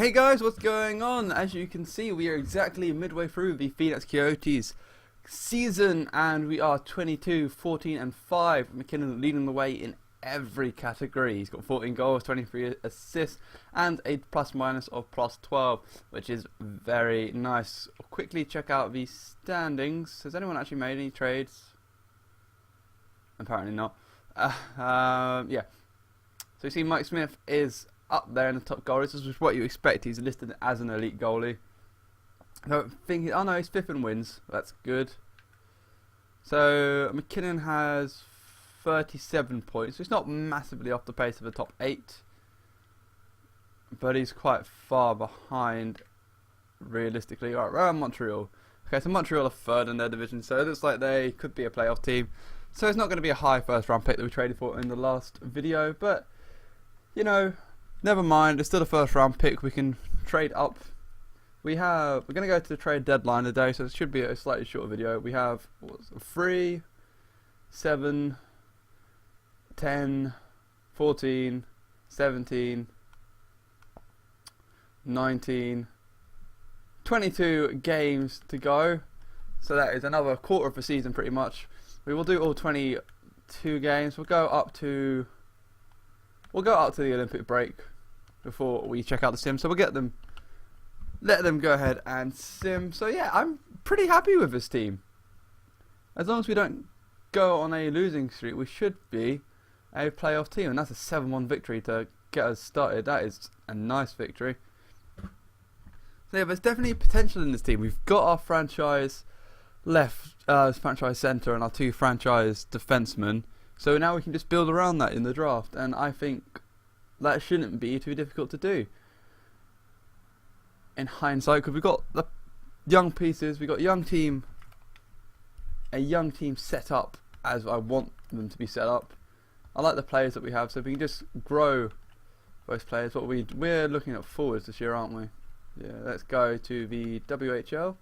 Hey guys, what's going on? As you can see, we are exactly midway through the Phoenix Coyotes season, and we are 22, 14 and 5. McKinnon leading the way in every category. He's got 14 goals, 23 assists, and a plus-minus of +12, which is very nice. I'll quickly check out the standings. Has anyone actually made any trades? Apparently not. Yeah. So you see Mike Smith is up there in the top goalies. This is what you expect. He's listed as an elite goalie. I don't think. Oh no, he's 5th in wins. That's good. So McKinnon has 37 points. So he's not massively off the pace of the top 8, but he's quite far behind realistically. All right, around Montreal. Okay, so Montreal are 3rd in their division, so it looks like they could be a playoff team. So it's not going to be a high first round pick that we traded for in the last video, but you know, never mind. It's still a first round pick. We can trade up. We're going to go to the trade deadline today, so it should be a slightly shorter video. We have 3, 7, 10, 14, 17, 19, 22 games to go. So that is another quarter of the season pretty much. We will do all 22 games. We'll go up to the Olympic break before we check out the sim. So we'll let them go ahead and sim. So yeah, I'm pretty happy with this team. As long as we don't go on a losing streak, we should be a playoff team. And that's a 7-1 victory to get us started. That is a nice victory. So yeah, there's definitely potential in this team. We've got our franchise franchise centre and our 2 franchise defensemen. So now we can just build around that in the draft, and I think that shouldn't be too difficult to do in hindsight, because we've got the young pieces, we've got a young team set up as I want them to be set up. I like the players that we have, so if we can just grow those players. We're looking at forwards this year, aren't we? Yeah, let's go to the WHL.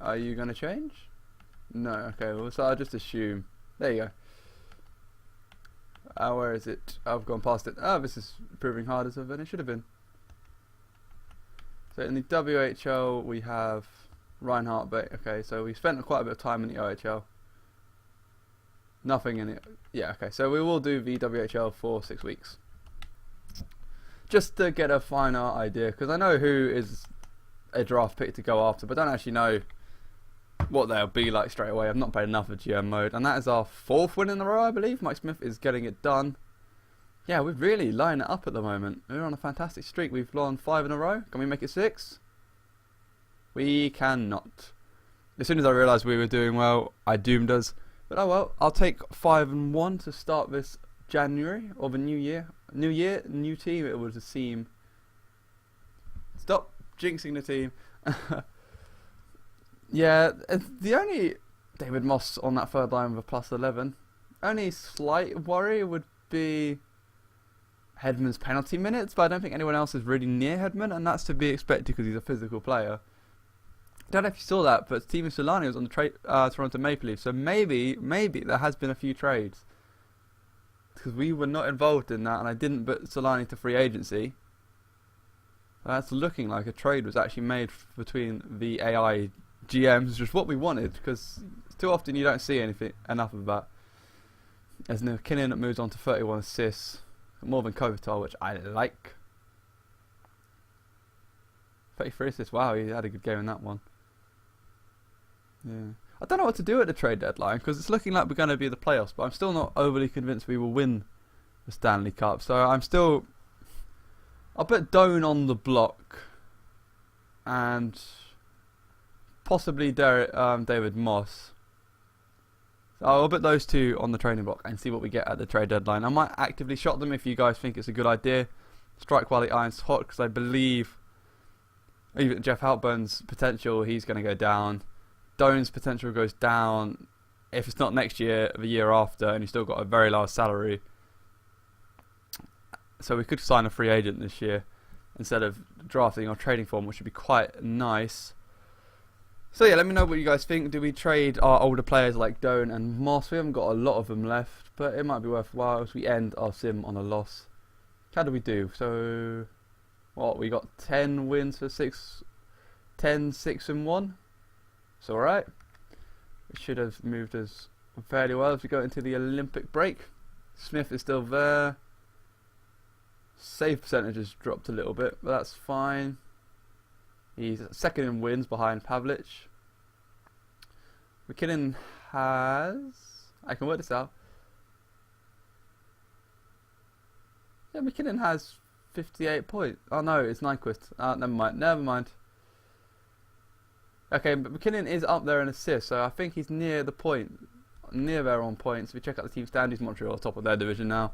Are you going to change? No, okay, well, so I'll just assume. There you go. Where is it? I've gone past it. Oh, this is proving harder than it should have been. So in the WHL we have Reinhardt, but okay, so we spent quite a bit of time in the OHL. Nothing in it. Yeah, okay, so we will do the WHL for 6 weeks. Just to get a finer idea, because I know who is a draft pick to go after, but I don't actually know what they'll be like straight away. I've not played enough of GM mode, and that is our 4th win in a row, I believe. Mike Smith is getting it done. Yeah, we're really lining it up at the moment. We're on a fantastic streak. We've won 5 in a row. Can we make it 6? We cannot. As soon as I realised we were doing well, I doomed us. But oh well, I'll take 5 and 1 to start this January of a new year. New year, new team, it would seem. Stop jinxing the team. Yeah, the only David Moss on that 3rd line with a +11. Only slight worry would be Hedman's penalty minutes, but I don't think anyone else is really near Hedman, and that's to be expected because he's a physical player. Don't know if you saw that, but Steven Dealine was on the Toronto Maple Leafs, so maybe there has been a few trades. Because we were not involved in that, and I didn't put Dealine to free agency. That's looking like a trade was actually made between the AI GMs, which is what we wanted, because too often you don't see enough of that. As McKinnon moves on to 31 assists, more than Kovatar, which I like. 33 assists, wow, he had a good game in that one. Yeah, I don't know what to do at the trade deadline, because it's looking like we're going to be the playoffs, but I'm still not overly convinced we will win the Stanley Cup. So I'll put Doan on the block, and possibly David Moss. So I'll put those 2 on the trading block and see what we get at the trade deadline. I might actively shop them if you guys think it's a good idea. Strike while the iron's hot, because I believe even Jeff Halpern's potential, he's going to go down. Doan's potential goes down if it's not next year, the year after, and he's still got a very large salary. So we could sign a free agent this year instead of drafting or trading for him, which would be quite nice. So yeah, let me know what you guys think. Do we trade our older players like Doan and Moss? We haven't got a lot of them left, but it might be worthwhile as we end our sim on a loss. How do we do? So, what, we got 10 wins for 6, 10, 6 and 1. It's alright. It should have moved us fairly well as we go into the Olympic break. Smith is still there. Save percentage has dropped a little bit, but that's fine. He's second in wins behind Pavlich. McKinnon has... I can work this out. Yeah, McKinnon has 58 points. Oh no, it's Nyquist. Never mind. Okay, but McKinnon is up there in assists, so I think he's near the point. Near there on points. If we check out the team standings, Montreal top of their division now.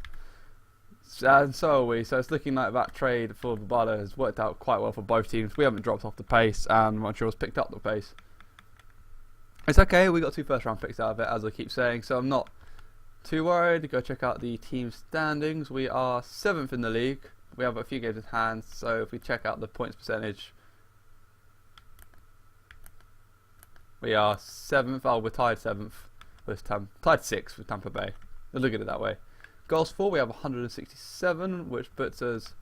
And so are we, so it's looking like that trade for Babala has worked out quite well for both teams. We haven't dropped off the pace, and Montreal's picked up the pace. It's okay, we got 2 first round picks out of it, as I keep saying, so I'm not too worried. Go check out the team standings. We are 7th in the league. We have a few games in hand, so if we check out the points percentage, we are 7th. Oh, we're tied 7th with tied 6th with Tampa Bay. Look at it that way. Goals for, we have 167, which puts us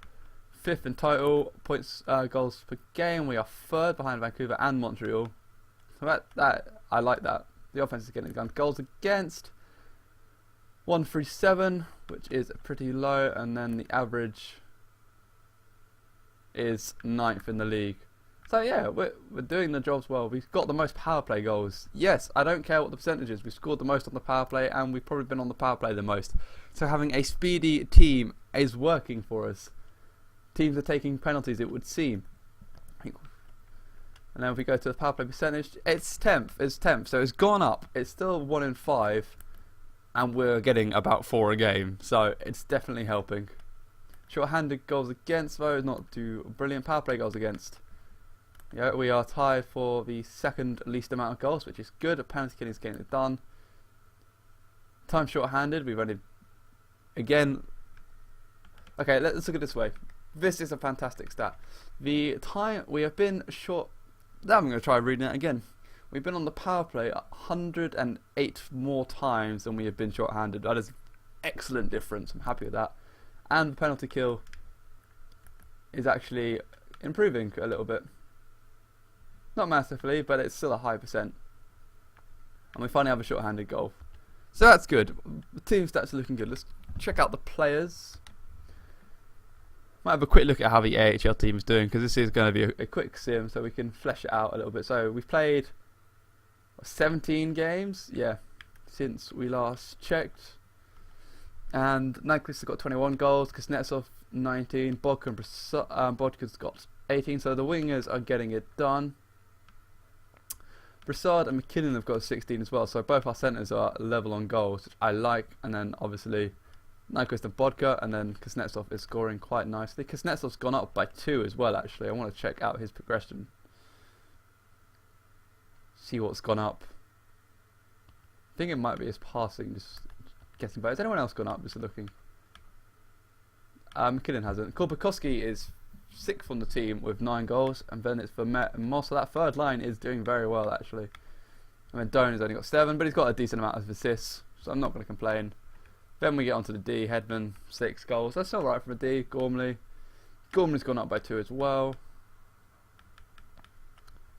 5th in total. Points, goals per game, we are 3rd behind Vancouver and Montreal. So that I like that. The offense is getting it done. Goals against, 137, which is pretty low, and then the average is 9th in the league. So yeah, we're doing the jobs well. We've got the most power play goals. Yes, I don't care what the percentage is. We've scored the most on the power play, and we've probably been on the power play the most. So having a speedy team is working for us. Teams are taking penalties, it would seem. And then if we go to the power play percentage, it's 10th. It's 10th, so it's gone up. It's still 1 in 5, and we're getting about 4 a game. So it's definitely helping. Short-handed goals against, though, not too brilliant. Power play goals against. Yeah, we are tied for the 2nd least amount of goals, which is good. A penalty killing is getting it done. Time short-handed, we've only... Again... Okay, let's look at it this way. This is a fantastic stat. The time we have been short... Now I'm going to try reading it again. We've been on the power play 108 more times than we have been short-handed. That is excellent difference. I'm happy with that. And the penalty kill is actually improving a little bit. Not massively, but it's still a high percent. And we finally have a short-handed goal. So that's good. The team stats are looking good. Let's check out the players. Might have a quick look at how the AHL team is doing, because this is going to be a quick sim, so we can flesh it out a little bit. So we've played 17 games, yeah, since we last checked. And Nyquist has got 21 goals, Kuznetsov 19, Bodka's got 18, so the wingers are getting it done. Brassard and McKinnon have got 16 as well, so both our centres are level on goals, which I like. And then obviously Nyquist and Bodka, and then Kuznetsov is scoring quite nicely. Kuznetsov's gone up by 2 as well, actually. I want to check out his progression. See what's gone up. I think it might be his passing, just guessing. But has anyone else gone up? Just looking. McKinnon hasn't. Korpakowski is 6th on the team with 9 goals, and then it's Vermette and Moss. So that third line is doing very well, actually. I mean, Doan has only got 7, but he's got a decent amount of assists, so I'm not going to complain. Then we get onto the D. Hedman, 6 goals. That's alright for a D. Gormley's gone up by 2 as well.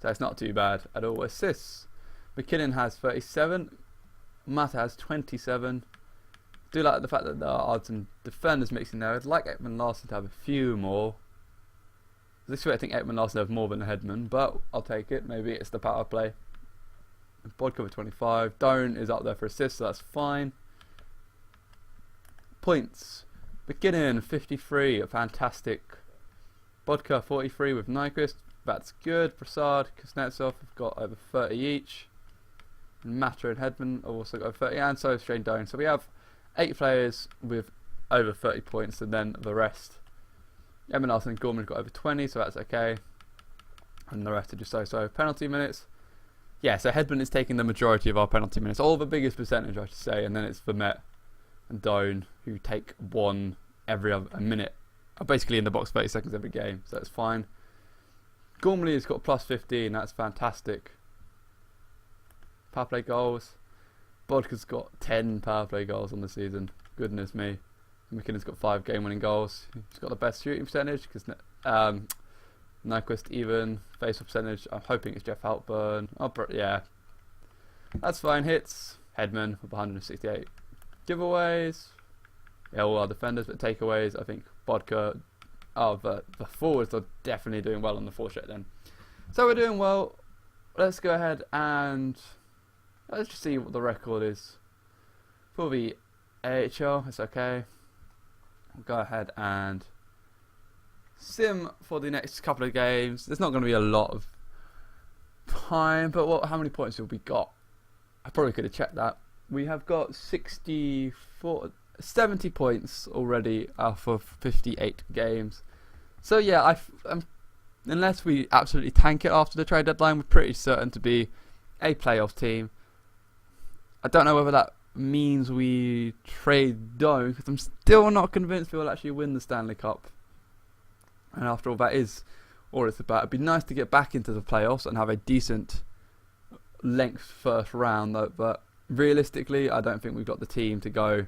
So it's not too bad at all. Assists. McKinnon has 37. Mata has 27. Do like the fact that there are some defenders mixing there. I'd like Ekman Larson to have a few more. This way I think Ekman Larson have more than a Hedman, but I'll take it. Maybe it's the power play. Bodka with 25. Doan is up there for assists, so that's fine. Points. McKinnon 53, fantastic. Bodka 43 with Nyquist, that's good. Brassard, Kuznetsov have got over 30 each. Mata and Hedman have also got over 30, and so has Shane Doan. So we have 8 players with over 30 points, and then the rest. Ekman Larson and Gorman have got over 20, so that's okay. And the rest are just so. Penalty minutes. Yeah, so Hedman is taking the majority of our penalty minutes, all the biggest percentage I should say, and then it's Vermette and Doan who take 1 every other minute. Are basically in the box 30 seconds every game, so that's fine. Gormley has got plus 15, that's fantastic. Power play goals. Bodka's got 10 power play goals on the season. Goodness me. McKinnon's got 5 game-winning goals. He's got the best shooting percentage because Nyquist even. Face-off percentage, I'm hoping it's Jeff Halpern. Oh, yeah. That's fine. Hits, Hedman with 168. Giveaways, yeah, all our defenders, but takeaways, I think Bodka. Oh, but the forwards are definitely doing well on the forecheck then. So we're doing well. Let's go ahead and let's just see what the record is for the AHL. It's okay. We'll go ahead and sim for the next couple of games. There's not going to be a lot of time, but how many points have we got? I probably could have checked that. We have got 70 points already out of 58 games. So yeah, unless we absolutely tank it after the trade deadline, we're pretty certain to be a playoff team. I don't know whether that means we trade though, because I'm still not convinced we will actually win the Stanley Cup. And after all, that is all it's about. It'd be nice to get back into the playoffs and have a decent length first round though, but realistically I don't think we've got the team to go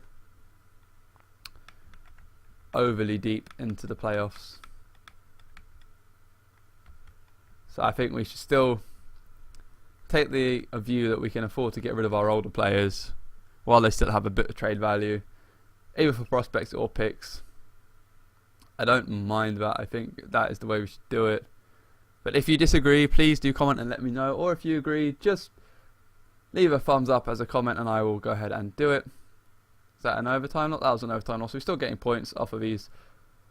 overly deep into the playoffs. So I think we should still take a view that we can afford to get rid of our older players while they still have a bit of trade value, either for prospects or picks. I don't mind that. I think that is the way we should do it. But if you disagree, please do comment and let me know. Or if you agree, just leave a thumbs up as a comment and I will go ahead and do it. Is that an overtime? Not that was an overtime. Also, we're still getting points off of these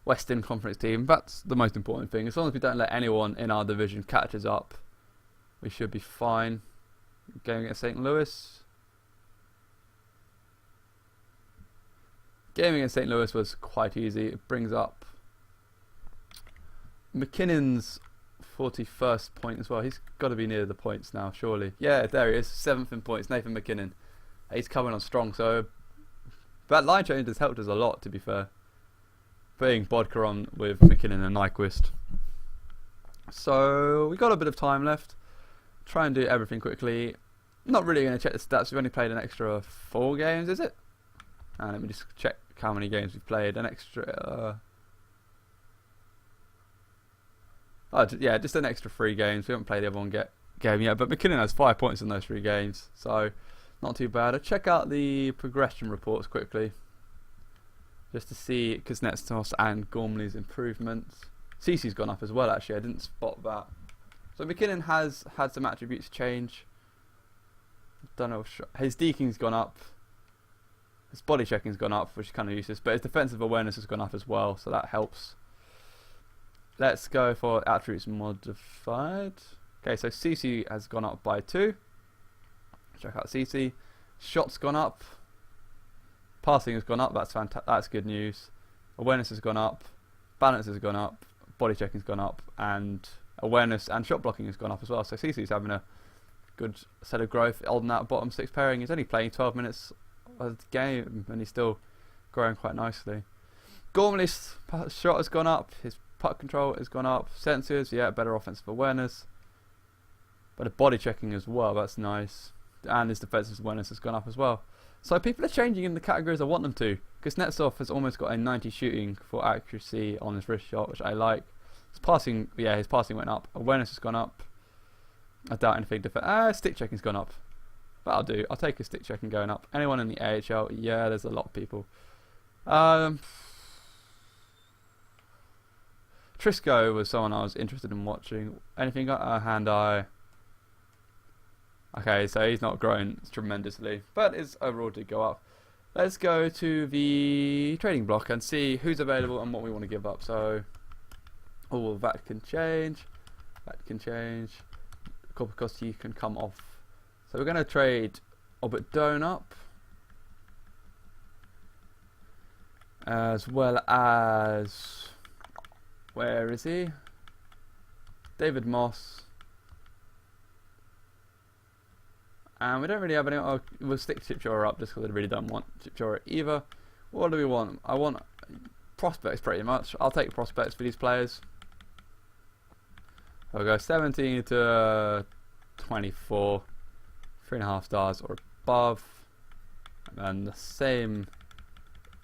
Western Conference team. That's the most important thing. As long as we don't let anyone in our division catch us up, we should be fine. Game against St. Louis. Game against St. Louis was quite easy. It brings up McKinnon's 41st point as well. He's got to be near the points now, surely. Yeah, there he is. 7th in points, Nathan McKinnon. He's coming on strong. So that line change has helped us a lot, to be fair. Putting Bodka on with McKinnon and Nyquist. So we got a bit of time left. Try and do everything quickly. Not really going to check the stats. We've only played an extra 4 games, is it? And let me just check how many games we've played. An extra... yeah, just an extra 3 games. We haven't played the other game yet, but McKinnon has 5 points in those 3 games, so not too bad. I'll check out the progression reports quickly, just to see Kuznetsov's and Gormley's improvements. Cece's gone up as well, actually. I didn't spot that. So McKinnon has had some attributes change. Don't know. His deking's gone up. His body checking's gone up, which is kind of useless, but his defensive awareness has gone up as well, so that helps. Let's go for attributes modified. Okay, so CC has gone up by 2. Check out CC. Shots gone up. Passing has gone up. That's fantastic. That's good news. Awareness has gone up. Balance has gone up. Body checking's gone up, and awareness and shot blocking has gone up as well. So CC's having a good set of growth. On that bottom 6 pairing, he's only playing 12 minutes of the game, and he's still growing quite nicely. Gormley's shot has gone up. His puck control has gone up. Sensors, yeah, better offensive awareness. But a body checking as well, that's nice. And his defensive awareness has gone up as well. So people are changing in the categories I want them to. Kuznetsov has almost got a 90 shooting for accuracy on his wrist shot, which I like. His passing, yeah, his passing went up. Awareness has gone up. I doubt anything different. Stick checking's gone up. That'll do. I'll take a stick checking going up. Anyone in the AHL? Yeah, there's a lot of people. Trisco was someone I was interested in watching. Anything got hand-eye? Okay, so he's not grown tremendously, but his overall did go up. Let's go to the trading block and see who's available and what we want to give up. So, oh, that can change. That can change. Korpikoski can come off. So we're going to trade Upto up, as well as, where is he? David Moss. And we don't really have any. Oh, we'll stick Chipchora up just because I really don't want Chipchora either. What do we want? I want prospects pretty much. I'll take prospects for these players. I'll go 17 to 24, 3.5 stars or above. And then the same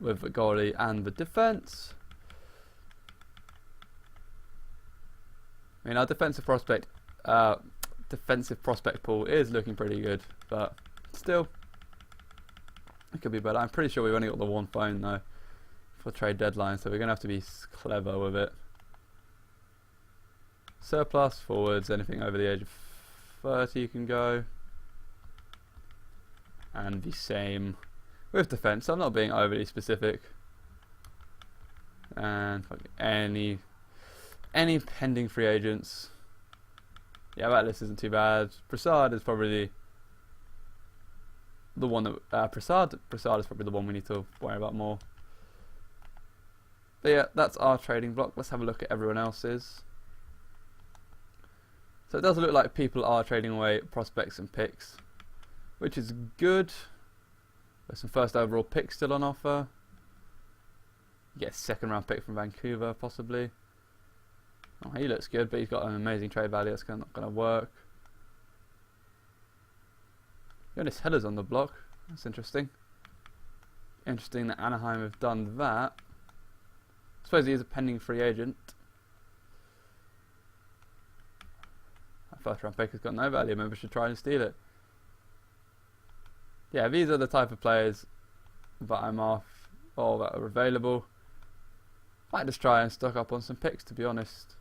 with the goalie and the defence. I mean, our defensive prospect pool is looking pretty good, but still, it could be better. I'm pretty sure we've only got the one phone though for trade deadline, so we're gonna have to be clever with it. Surplus forwards, anything over the age of 30 you can go, and the same with defence. I'm not being overly specific, and any pending free agents. Yeah, that list isn't too bad. Prasad is probably the one that Prasad is probably the one we need to worry about more. But yeah, that's our trading block. Let's have a look at everyone else's. So it does look like people are trading away prospects and picks, which is good. There's some first overall picks still on offer. You get a second round pick from Vancouver possibly. Oh, he looks good, but he's got an amazing trade value. That's not going to work. Yotes Heller's on the block. That's interesting. Interesting that Anaheim have done that. I suppose he is a pending free agent. That first round pick has got no value. Maybe we should try and steal it. Yeah, these are the type of players that I'm off, or that are available. Might just try and stock up on some picks, to be honest.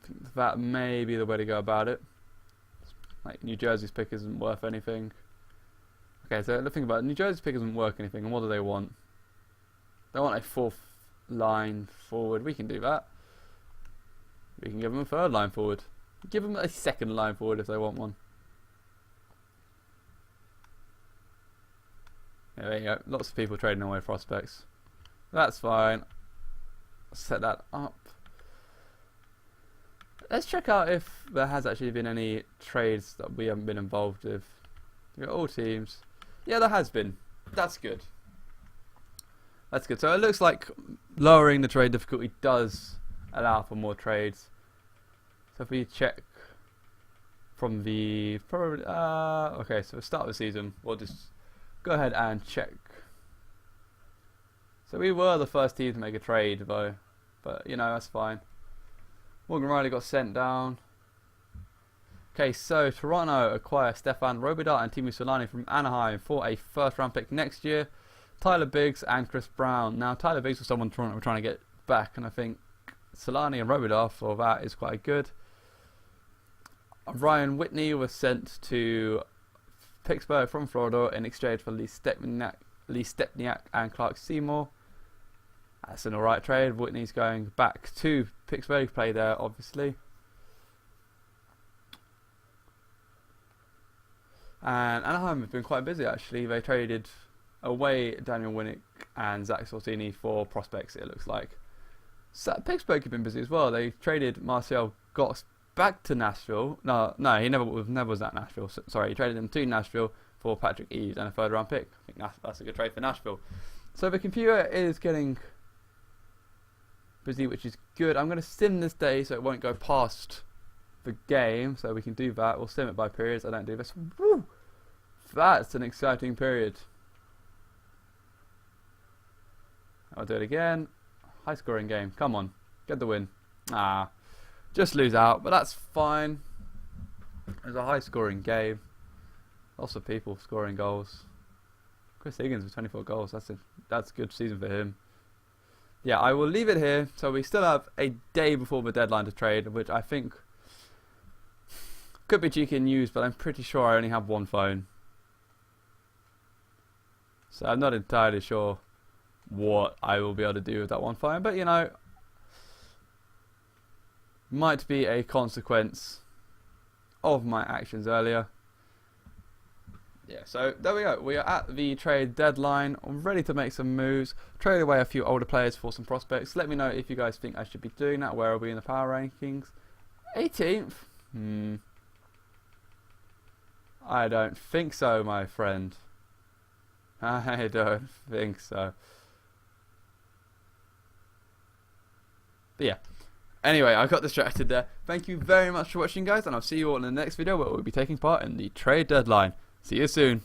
I think that may be the way to go about it. Like, New Jersey's pick isn't worth anything. Okay, so the thing about it, New Jersey's pick isn't worth anything, and what do they want? They want a fourth line forward. We can do that. We can give them a third line forward. Give them a second line forward if they want one. Yeah, there you go. Lots of people trading away prospects. That's fine. Set that up. Let's check out if there has actually been any trades that we haven't been involved with. We've got all teams. Yeah, there has been. That's good. That's good. So it looks like lowering the trade difficulty does allow for more trades. So if we check from the okay, so the start of the season, we'll just go ahead and check. So we were the first team to make a trade though, but you know, that's fine. Morgan Riley got sent down. Okay, so Toronto acquire Stefan Robida and Timo Solani from Anaheim for a first round pick next year. Tyler Biggs and Chris Brown. Now Tyler Biggs was someone Toronto were trying to get back, and I think Solani and Robida for that is quite good. Ryan Whitney was sent to Pittsburgh from Florida in exchange for Lee Stepniak and Clark Seymour. That's an alright trade. Whitney's going back to Pittsburgh, play there obviously. And Anaheim have been quite busy actually. They traded away Daniel Winnick and Zach Sortini for prospects, it looks like. So Pittsburgh have been busy as well. They traded Marcel Goss back to Nashville. No, he never was at Nashville. Sorry, he traded him to Nashville for Patrick Eves and a third round pick. I think that's a good trade for Nashville. So the computer is getting busy, which is good. I'm going to sim this day so it won't go past the game, so we can do that. We'll sim it by periods. I don't do this. Woo! That's an exciting period. I'll do it again. High scoring game. Come on, get the win. Just lose out, but that's fine. It was a high scoring game. Lots of people scoring goals. Chris Higgins with 24 goals. That's a good season for him. Yeah, I will leave it here. So we still have a day before the deadline to trade, which I think could be cheeky and used, but I'm pretty sure I only have one phone. So I'm not entirely sure what I will be able to do with that one phone, but you know, might be a consequence of my actions earlier. Yeah, so there we go. We are at the trade deadline. I'm ready to make some moves. Trade away a few older players for some prospects. Let me know if you guys think I should be doing that. Where are we in the power rankings? 18th? I don't think so, my friend. I don't think so. But yeah. Anyway, I got distracted there. Thank you very much for watching, guys, and I'll see you all in the next video where we'll be taking part in the trade deadline. See you soon.